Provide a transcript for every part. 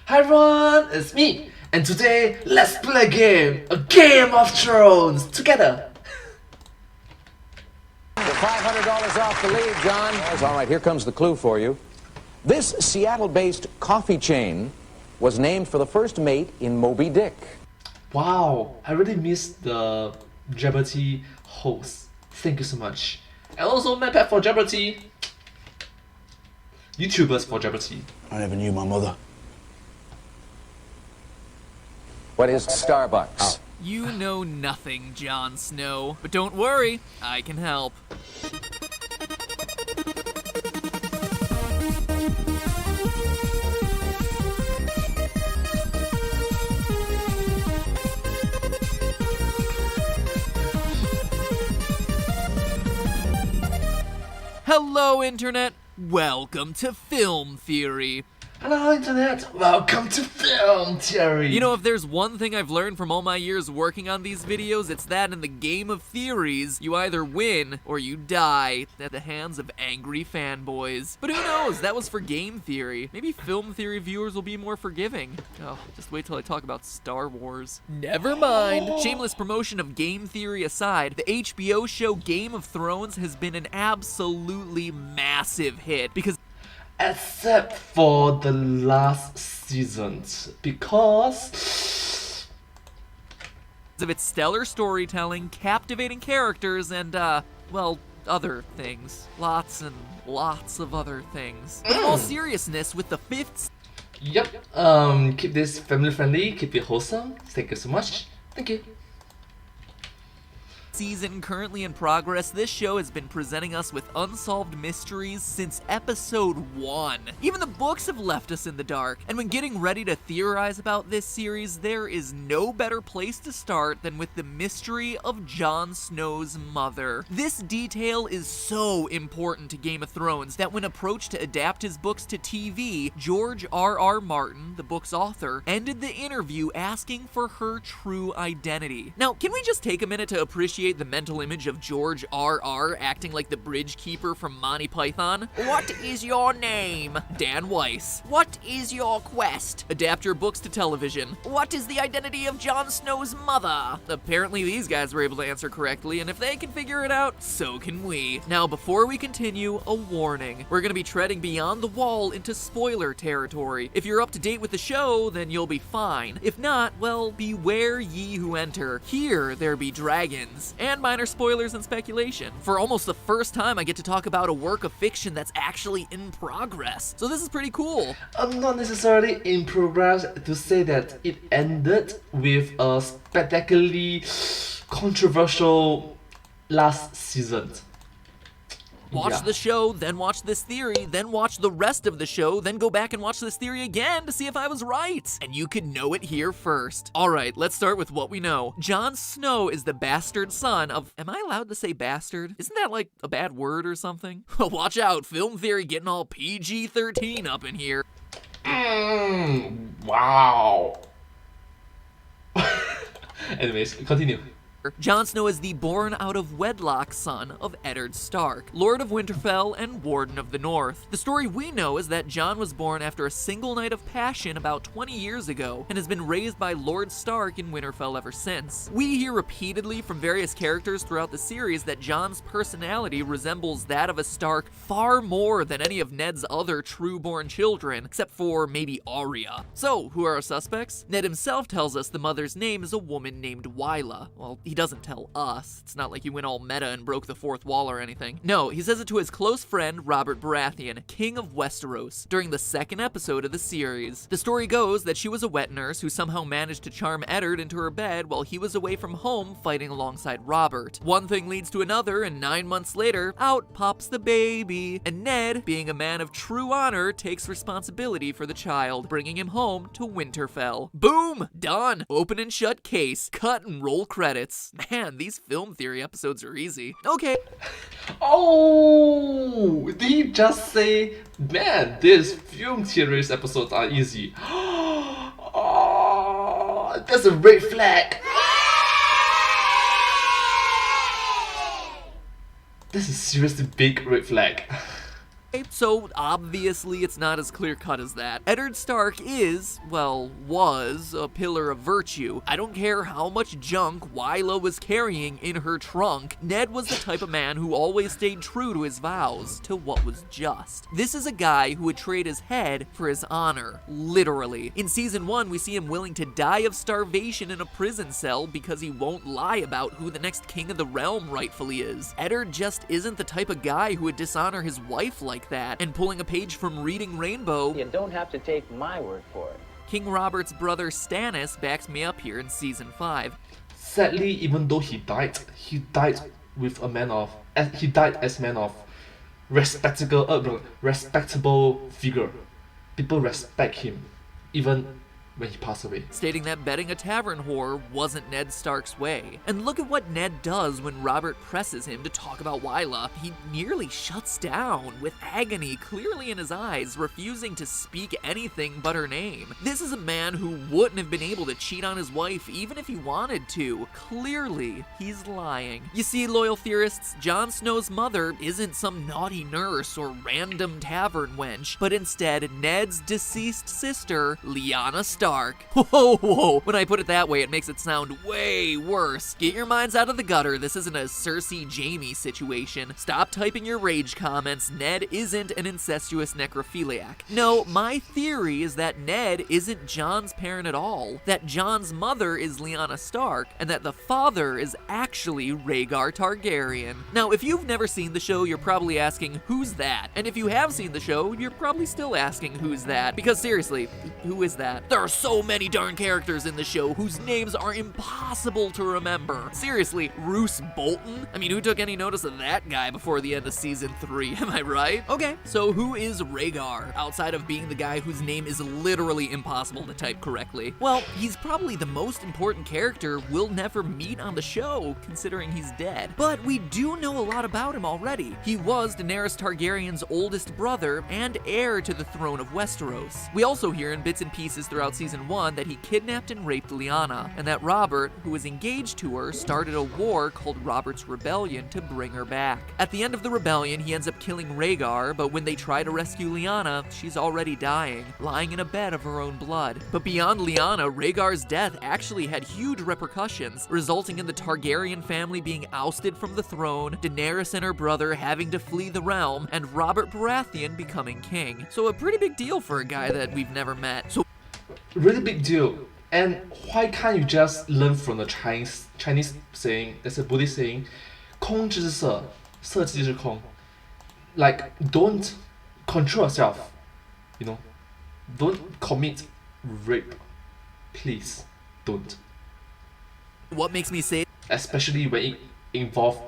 Hi everyone, it's me, and today let's play a Game of Thrones together. $500 off the lead, John. All right, here comes the clue for you. This Seattle-based coffee chain was named for the first mate in Moby Dick. Wow, I really missed the Jeopardy host. Thank you so much. And also MadPat for Jeopardy. YouTubers for Jeopardy. I never knew my mother. What is Starbucks? Oh. You know nothing, Jon Snow. But don't worry, I can help. Hello, Internet! Welcome to Film Theory. Hello Internet, welcome to Film Theory. You know, if there's one thing I've learned from all my years working on these videos, it's that in the game of theories, you either win or you die at the hands of angry fanboys. But who knows, that was for game theory. Maybe film theory viewers will be more forgiving. Oh, just wait till I talk about Star Wars. Never mind. Shameless promotion of game theory aside, the HBO show Game of Thrones has been an absolutely massive hit because except for the last season, because of its stellar storytelling, captivating characters, and, well, other things. Lots and lots of other things. But in all seriousness, with the fifth... Yep, keep this family friendly, keep it wholesome. Thank you so much. Thank you. Season currently in progress, this show has been presenting us with unsolved mysteries since episode 1. Even the books have left us in the dark, and when getting ready to theorize about this series, there is no better place to start than with the mystery of Jon Snow's mother. This detail is so important to Game of Thrones that when approached to adapt his books to TV, George R.R. Martin, the book's author, ended the interview asking for her true identity. Now, can we just take a minute to appreciate the mental image of George R.R. acting like the bridge keeper from Monty Python? What is your name? Dan Weiss. What is your quest? Adapt your books to television. What is the identity of Jon Snow's mother? Apparently these guys were able to answer correctly, and if they can figure it out, so can we. Now, before we continue, a warning. We're gonna be treading beyond the wall into spoiler territory. If you're up to date with the show, then you'll be fine. If not, well, beware ye who enter. Here there be dragons. And minor spoilers and speculation. For almost the first time, I get to talk about a work of fiction that's actually in progress. So this is pretty cool. Not necessarily in progress to say that it ended with a spectacularly controversial last season. Watch the show, then watch this theory, then watch the rest of the show, then go back and watch this theory again to see if I was right. And you can know it here first. Alright, let's start with what we know. Jon Snow is the bastard son of... Am I allowed to say bastard? Isn't that like a bad word or something? Watch out, film theory getting all PG-13 up in here. Wow. Anyways, continue. Jon Snow is the born-out-of-wedlock son of Eddard Stark, Lord of Winterfell and Warden of the North. The story we know is that Jon was born after a single night of passion about 20 years ago, and has been raised by Lord Stark in Winterfell ever since. We hear repeatedly from various characters throughout the series that Jon's personality resembles that of a Stark far more than any of Ned's other true-born children, except for maybe Arya. So, who are our suspects? Ned himself tells us the mother's name is a woman named Wylla. Well, he doesn't tell us. It's not like he went all meta and broke the fourth wall or anything. No, he says it to his close friend, Robert Baratheon, King of Westeros, during the second episode of the series. The story goes that she was a wet nurse who somehow managed to charm Eddard into her bed while he was away from home fighting alongside Robert. One thing leads to another, and 9 months later, out pops the baby. And Ned, being a man of true honor, takes responsibility for the child, bringing him home to Winterfell. Boom! Done! Open and shut case. Cut and roll credits. Man, these film theory episodes are easy. Okay. Oh, did you just say, man, these film theories episodes are easy? Oh, that's a red flag. This is seriously big red flag. So obviously it's not as clear-cut as that. Eddard Stark is, well, was a pillar of virtue. I don't care how much junk Wyla was carrying in her trunk, Ned was the type of man who always stayed true to his vows, to what was just. This is a guy who would trade his head for his honor, literally. In season 1, we see him willing to die of starvation in a prison cell because he won't lie about who the next king of the realm rightfully is. Eddard just isn't the type of guy who would dishonor his wife like that, and pulling a page from Reading Rainbow, you don't have to take my word for it. King Robert's brother Stannis backs me up here in season 5. Sadly, even though he died with a man of he died as man of respectable figure. People respect him, even when he passed away. Stating that betting a tavern whore wasn't Ned Stark's way. And look at what Ned does when Robert presses him to talk about Wyla. He nearly shuts down, with agony clearly in his eyes, refusing to speak anything but her name. This is a man who wouldn't have been able to cheat on his wife even if he wanted to. Clearly, he's lying. You see, loyal theorists, Jon Snow's mother isn't some naughty nurse or random tavern wench, but instead Ned's deceased sister, Lyanna Stark. Whoa. When I put it that way, it makes it sound way worse. Get your minds out of the gutter. This isn't a Cersei Jaime situation. Stop typing your rage comments. Ned isn't an incestuous necrophiliac. No, my theory is that Ned isn't Jon's parent at all, that Jon's mother is Lyanna Stark, and that the father is actually Rhaegar Targaryen. Now, if you've never seen the show, you're probably asking, who's that? And if you have seen the show, you're probably still asking, who's that? Because seriously, who is that? There are so many darn characters in the show whose names are impossible to remember. Seriously, Roose Bolton? I mean, who took any notice of that guy before the end of season 3, am I right? Okay, so who is Rhaegar, outside of being the guy whose name is literally impossible to type correctly? Well, he's probably the most important character we'll never meet on the show, considering he's dead. But we do know a lot about him already. He was Daenerys Targaryen's oldest brother and heir to the throne of Westeros. We also hear in bits and pieces throughout season 1 that he kidnapped and raped Lyanna, and that Robert, who was engaged to her, started a war called Robert's Rebellion to bring her back. At the end of the rebellion, he ends up killing Rhaegar, but when they try to rescue Lyanna, she's already dying, lying in a bed of her own blood. But beyond Lyanna, Rhaegar's death actually had huge repercussions, resulting in the Targaryen family being ousted from the throne, Daenerys and her brother having to flee the realm, and Robert Baratheon becoming king. So a pretty big deal for a guy that we've never met. So really big deal. And why can't you just learn from the Chinese saying, there's a Buddhist saying, 空之色，色即是空. Like, don't control yourself, you know? Don't commit rape. Please, don't. what makes me say Especially when it involves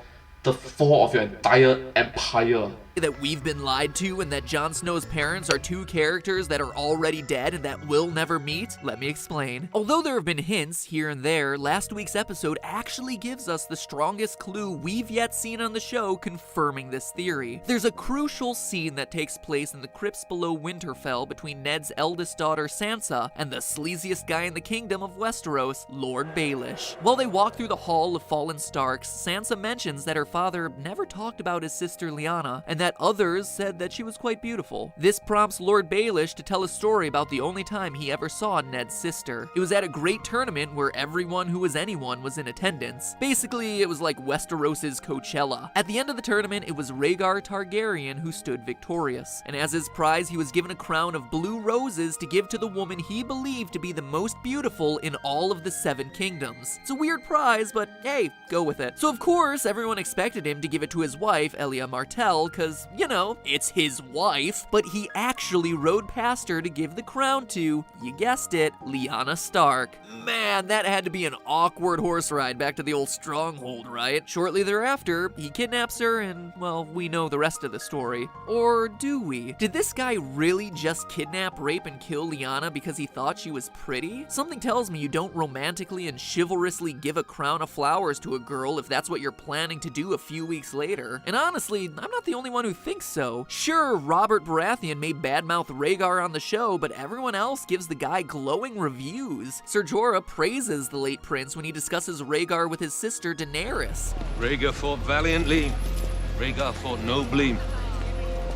the fall of your entire empire. that we've been lied to and that Jon Snow's parents are two characters that are already dead and that we'll never meet? Let me explain. Although there have been hints here and there, last week's episode actually gives us the strongest clue we've yet seen on the show confirming this theory. There's a crucial scene that takes place in the crypts below Winterfell between Ned's eldest daughter Sansa and the sleaziest guy in the kingdom of Westeros, Lord Baelish. While they walk through the Hall of Fallen Starks, Sansa mentions that her father never talked about his sister Lyanna, and that others said that she was quite beautiful. This prompts Lord Baelish to tell a story about the only time he ever saw Ned's sister. It was at a great tournament where everyone who was anyone was in attendance. Basically, it was like Westeros's Coachella. At the end of the tournament, it was Rhaegar Targaryen who stood victorious, and as his prize, he was given a crown of blue roses to give to the woman he believed to be the most beautiful in all of the 7 kingdoms. It's a weird prize, but hey, go with it. So of course, everyone expected him to give it to his wife, Elia Martell, cause, you know, it's his wife, but he actually rode past her to give the crown to, you guessed it, Lyanna Stark. Man, that had to be an awkward horse ride back to the old stronghold, right? Shortly thereafter, he kidnaps her and, well, we know the rest of the story. Or do we? Did this guy really just kidnap, rape, and kill Lyanna because he thought she was pretty? Something tells me you don't romantically and chivalrously give a crown of flowers to a girl if that's what you're planning to do a few weeks later. And honestly, I'm not the only one who thinks so. Sure, Robert Baratheon may badmouth Rhaegar on the show, but everyone else gives the guy glowing reviews. Ser Jorah praises the late prince when he discusses Rhaegar with his sister Daenerys. Rhaegar fought valiantly. Rhaegar fought nobly.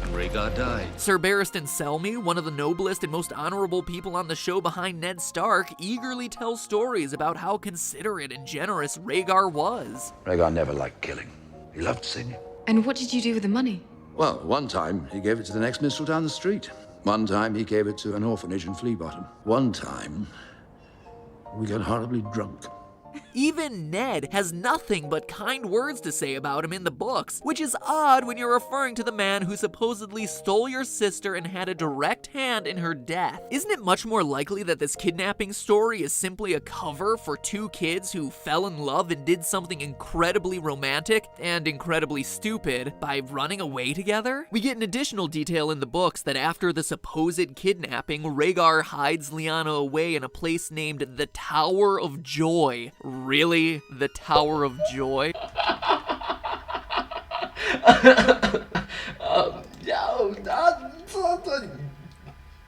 And Rhaegar died. Sir Barristan Selmy, one of the noblest and most honorable people on the show behind Ned Stark, eagerly tells stories about how considerate and generous Rhaegar was. Rhaegar never liked killing. He loved singing. And what did you do with the money? Well, one time he gave it to the next minstrel down the street. One time he gave it to an orphanage in Flea Bottom. One time we got horribly drunk. Even Ned has nothing but kind words to say about him in the books, which is odd when you're referring to the man who supposedly stole your sister and had a direct hand in her death. Isn't it much more likely that this kidnapping story is simply a cover for two kids who fell in love and did something incredibly romantic and incredibly stupid by running away together? We get an additional detail in the books that after the supposed kidnapping, Rhaegar hides Lyanna away in a place named the Tower of Joy. Really? The Tower of Joy?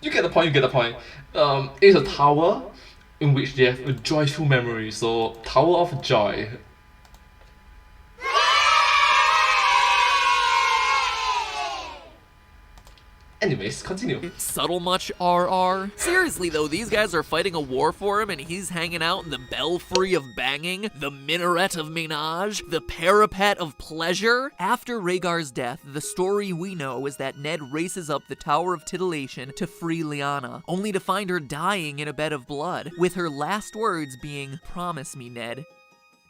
You get the point, you get the point. It's a tower in which they have a joyful memory, so Tower of Joy. Anyways, continue. Subtle much, RR? Seriously though, these guys are fighting a war for him and he's hanging out in the belfry of banging, the minaret of menage, the parapet of pleasure? After Rhaegar's death, the story we know is that Ned races up the Tower of Titillation to free Lyanna, only to find her dying in a bed of blood, with her last words being, "Promise me, Ned."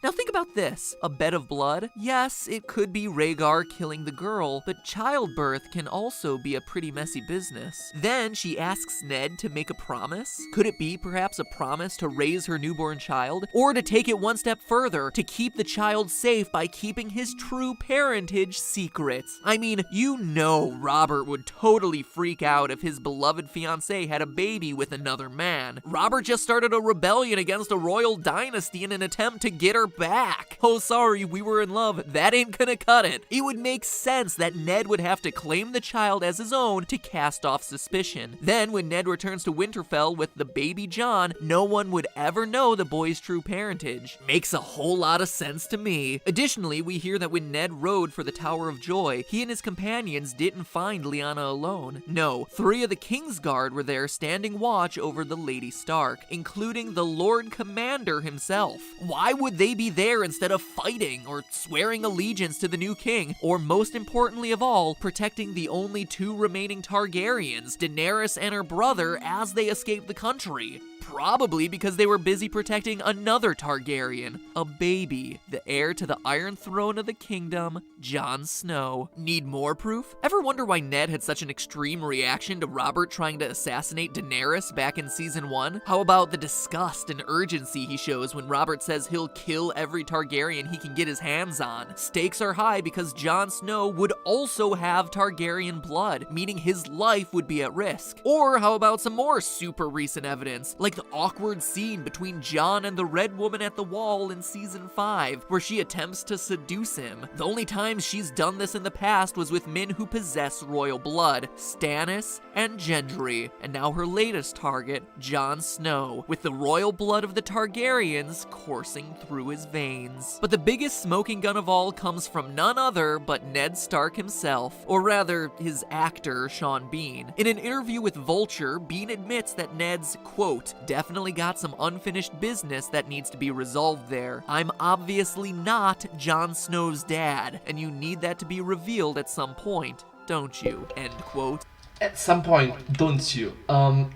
Now think about this, a bed of blood? Yes, it could be Rhaegar killing the girl, but childbirth can also be a pretty messy business. Then she asks Ned to make a promise. Could it be perhaps a promise to raise her newborn child? Or to take it one step further, to keep the child safe by keeping his true parentage secret? I mean, you know Robert would totally freak out if his beloved fiancée had a baby with another man. Robert just started a rebellion against a royal dynasty in an attempt to get her back. Oh, sorry, we were in love. That ain't gonna cut it. It would make sense that Ned would have to claim the child as his own to cast off suspicion. Then, when Ned returns to Winterfell with the baby Jon, no one would ever know the boy's true parentage. Makes a whole lot of sense to me. Additionally, we hear that when Ned rode for the Tower of Joy, he and his companions didn't find Lyanna alone. No, 3 of the Kingsguard were there standing watch over the Lady Stark, including the Lord Commander himself. Why would they be there instead of fighting or swearing allegiance to the new king, or most importantly of all, protecting the only 2 remaining Targaryens, Daenerys and her brother, as they escape the country? Probably because they were busy protecting another Targaryen, a baby, the heir to the Iron Throne of the kingdom, Jon Snow. Need more proof? Ever wonder why Ned had such an extreme reaction to Robert trying to assassinate Daenerys back in season 1? How about the disgust and urgency he shows when Robert says he'll kill every Targaryen he can get his hands on? Stakes are high because Jon Snow would also have Targaryen blood, meaning his life would be at risk. Or how about some more super recent evidence, like the awkward scene between Jon and the Red Woman at the Wall in season 5, where she attempts to seduce him. The only times she's done this in the past was with men who possess royal blood, Stannis and Gendry, and now her latest target, Jon Snow, with the royal blood of the Targaryens coursing through his veins. But the biggest smoking gun of all comes from none other but Ned Stark himself, or rather, his actor, Sean Bean. In an interview with Vulture, Bean admits that Ned's, quote, "definitely got some unfinished business that needs to be resolved there. I'm obviously not Jon Snow's dad, and you need that to be revealed at some point, don't you?" End quote. At some point, don't you?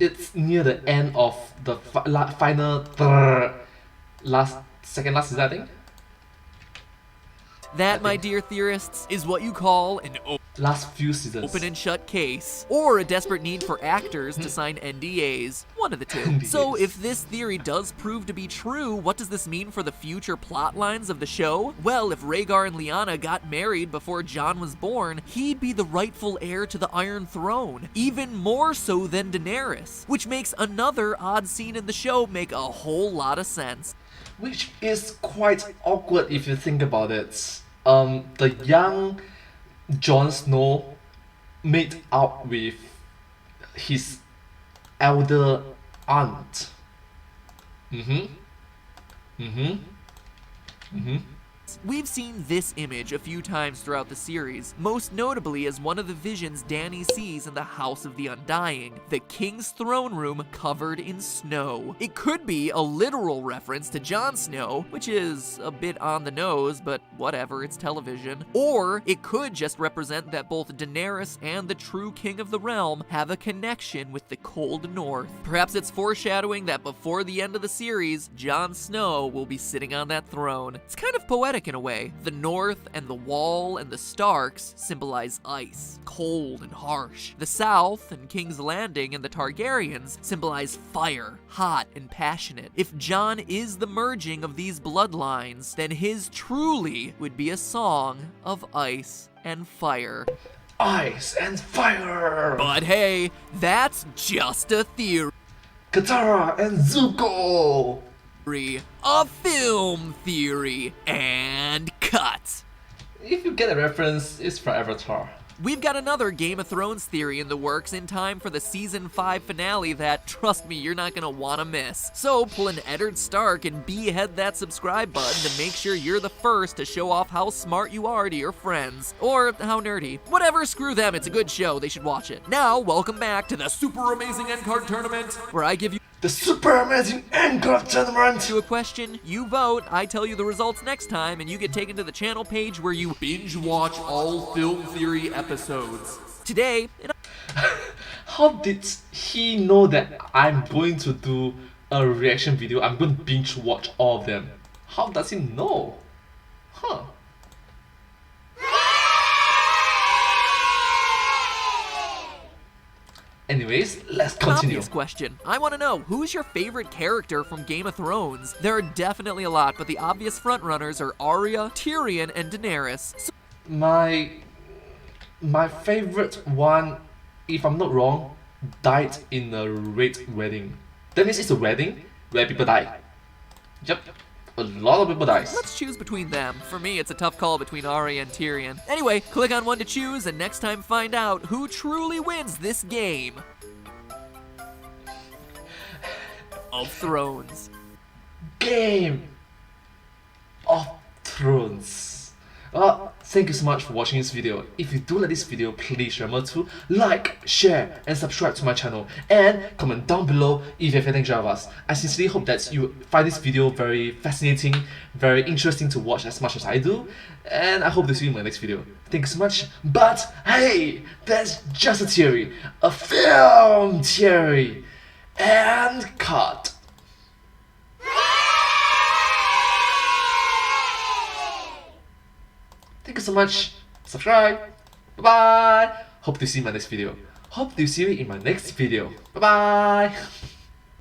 It's near the end of the final second last season, I think. That, my dear theorists, is what you call an Last few seasons. open and shut case, or a desperate need for actors to sign NDAs. One of the two. NDAs. So if this theory does prove to be true, what does this mean for the future plot lines of the show? Well, if Rhaegar and Lyanna got married before Jon was born, he'd be the rightful heir to the Iron Throne, even more so than Daenerys, which makes another odd scene in the show make a whole lot of sense. Which is quite awkward if you think about it. The young Jon Snow made out with his elder aunt. episodes. We've seen this image a few times throughout the series, most notably as one of the visions Dany sees in the House of the Undying, the King's throne room covered in snow. It could be a literal reference to Jon Snow, which is a bit on the nose, but whatever, it's television. Or it could just represent that both Daenerys and the true King of the Realm have a connection with the cold north. Perhaps it's foreshadowing that before the end of the series, Jon Snow will be sitting on that throne. It's kind of poetic in a way. The North and the Wall and the Starks symbolize ice, cold and harsh. The South and King's Landing and the Targaryens symbolize fire, hot and passionate. If Jon is the merging of these bloodlines, then his truly would be a song of ice and fire. Ice and fire! But hey, that's just a theory. Katara and Zuko! A film theory, and cut. If you get a reference, it's from Avatar. We've got another Game of Thrones theory in the works in time for the Season 5 finale that, trust me, you're not gonna wanna miss. So pull an Eddard Stark and behead that subscribe button to make sure you're the first to show off how smart you are to your friends. Or how nerdy. Whatever, screw them, it's a good show, they should watch it. Now, welcome back to the Super Amazing End Card Tournament, where I give you The Super Amazing End Card Tournament! to a question, you vote, I tell you the results next time, and you get taken to the channel page where you binge watch all film theory episodes. Today, How did he know that I'm going to do a reaction video? I'm going to binge watch all of them. How does he know? Huh. Anyways, let's continue. obvious question. I want to know, who's your favorite character from Game of Thrones? There are definitely a lot, but the obvious frontrunners are Arya, Tyrion, and Daenerys. So My favorite one, if I'm not wrong, died in a red wedding. That means it's a wedding where people die. Yep, a lot of people dies. let's choose between them. For me, it's a tough call between Arya and Tyrion. Anyway, click on one to choose, and next time find out who truly wins this game of Thrones. Game of Thrones. Thank you so much for watching this video. If you do like this video, please remember to like, share, and subscribe to my channel, and comment down below if you have anything of us. I sincerely hope that you find this video very fascinating, very interesting to watch as much as I do, and I hope to see you in my next video. Thank you so much, but hey, that's just a theory, a film theory, and cut. Thank you so much. Subscribe. Bye bye. Hope to see you in my next video. Hope to see you in my next video. Bye bye.